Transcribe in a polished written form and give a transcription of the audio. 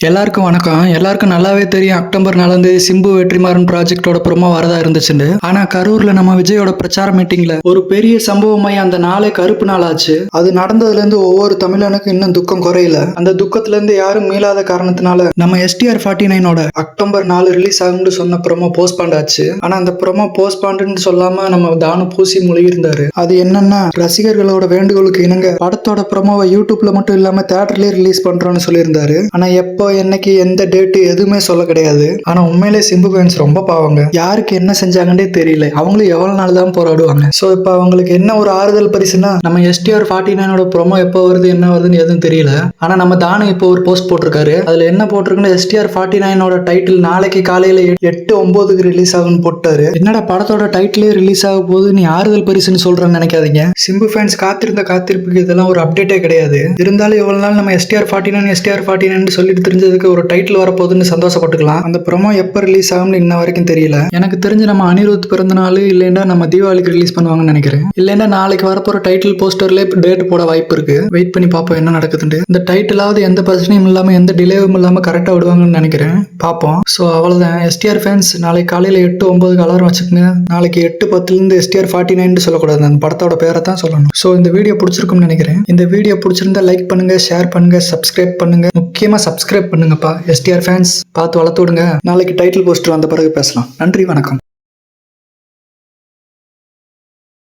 எல்லாருக்கும் வணக்கம். எல்லாருக்கும் நல்லாவே தெரியும் அக்டோபர் 4 சிம்பு வெற்றிமாறன் ப்ராஜெக்டோட ப்ரோமோ வரதா இருந்துச்சுன்னு. ஆனா கரூர்ல நம்ம விஜயோட பிரச்சார மீட்டிங்ல ஒரு பெரிய சம்பவமாய் அந்த நாளே கருப்பு நாள் ஆச்சு. அது நடந்ததுல இருந்து ஒவ்வொரு தமிழனுக்கும் இன்னும் துக்கம் குறையல. அந்த துக்கத்துல இருந்து யாரும் மீளாத காரணத்தினால நம்ம STR 49ஓட அக்டோபர் 4 ரிலீஸ் ஆகும்னு சொன்ன ப்ரோமோ போஸ்ட்பாண்ட் ஆச்சு. ஆனா அந்த ப்ரோமோ போஸ்ட்பாண்ட்னு சொல்லாம நம்ம தானு பூசி முழுகிருந்தாரு. அது என்னன்னா, ரசிகர்களோட வேண்டுகோளுக்கு இணங்க படத்தோட ப்ரோமோவை யூடியூப்ல மட்டும் இல்லாம தியேட்டர்லயே ரிலீஸ் பண்றோம்னு சொல்லியிருந்தாரு. ஆனா எப்போ என்னைக்கு எந்த டேட் எதுவுமே சொல்ல கிடையாது. ஆனா உண்மையிலே சிம்பு ஃபேன்ஸ் ரொம்ப பாவங்க. யாருக்கு என்ன செஞ்சாங்கன்னே தெரியல. அவங்களும் எவ்வளவு நாள் தான் போராடுவாங்க. சோ இப்ப அவங்களுக்கு என்ன ஒரு ஆறுதல் பரிசுனா, நம்ம STR 49ஓட ப்ரோமோ எப்போ வருது என்ன வருதுன்னு எதுவும் தெரியல. ஆனா நம்ம தானு இப்போ ஒரு போஸ்ட் போட்டிருக்காரு. அதுல என்ன போட்டிருக்குன்னு, STR 49ஓட டைட்டில் நாளைக்கு காலையில 8:09க்கு ரிலீஸ் ஆகும்னு போட்டாரு. என்னடா படத்தோட டைட்டிலே ரிலீஸ் ஆக போது நீ ஆறுதல் பரிசுன்னு சொல்றேன்னு நினைக்காதீங்க. சிம்பு ஃபேன்ஸ் காத்திருந்த காத்திருப்புக்கு இதெல்லாம் ஒரு அப்டேட்டே கிடையாது. இருந்தாலும் இவ்வளவு நாள் நம்ம STR 49 சொல்லிட்டு தெரிஞ்சதுக்கு ஒரு டைட்டில் வரப்போகுதுன்னு சந்தோஷப்பட்டுக்கலாம். அந்த ப்ரோமோ எப்ப ரிலீஸ் ஆகும்னு இன்ன வரைக்கும் தெரியல. எனக்கு தெரிஞ்சு நம்ம அனிருத் பிறந்த நாள் இல்லைன்னா நம்ம தீபாவளிக்கு ரிலீஸ் பண்ணுவாங்கன்னு நினைக்கிறேன். இல்லைன்னா நாளைக்கு வரப்போற டைட்டில் போஸ்டர்ல டேட் போட வாய்ப்பு இருக்கு. வெயிட் பண்ணி பார்ப்போம் என்ன நடக்குதுன்னு. இந்த டைட்டிலாவது எந்த பிரச்சனையும் இல்லாம எந்த டிலேவும் இல்லாம கரெக்டா விடுவாங்கன்னு நினைக்கிறேன். பார்ப்போம். சோ அவ்வளவுதான். STR ஃபேன்ஸ் நாளைக்கு காலையில 8:09க்கு அலாரம் வச்சுக்கோங்க. நாளைக்கு 8:10 STR 49 சொல்லக்கூடாது, அந்த படத்தோட பேரை தான் சொல்லணும். சோ இந்த வீடியோ பிடிச்சிருக்கும்னு நினைக்கிறேன். இந்த வீடியோ பிடிச்சிருந்தா லைக் பண்ணுங்க, ஷேர் பண்ணுங்க, சப்ஸ்கிரைப் பண்ணுங்க. முக்கியமா சப்ஸ்கிரைப் பண்ணுங்கப்பா. STR ஃபேன்ஸ் பார்த்து வளர்த்து விடுங்க. நாளைக்கு டைட்டில் போஸ்டர் வந்த பிறகு பேசலாம். நன்றி, வணக்கம்.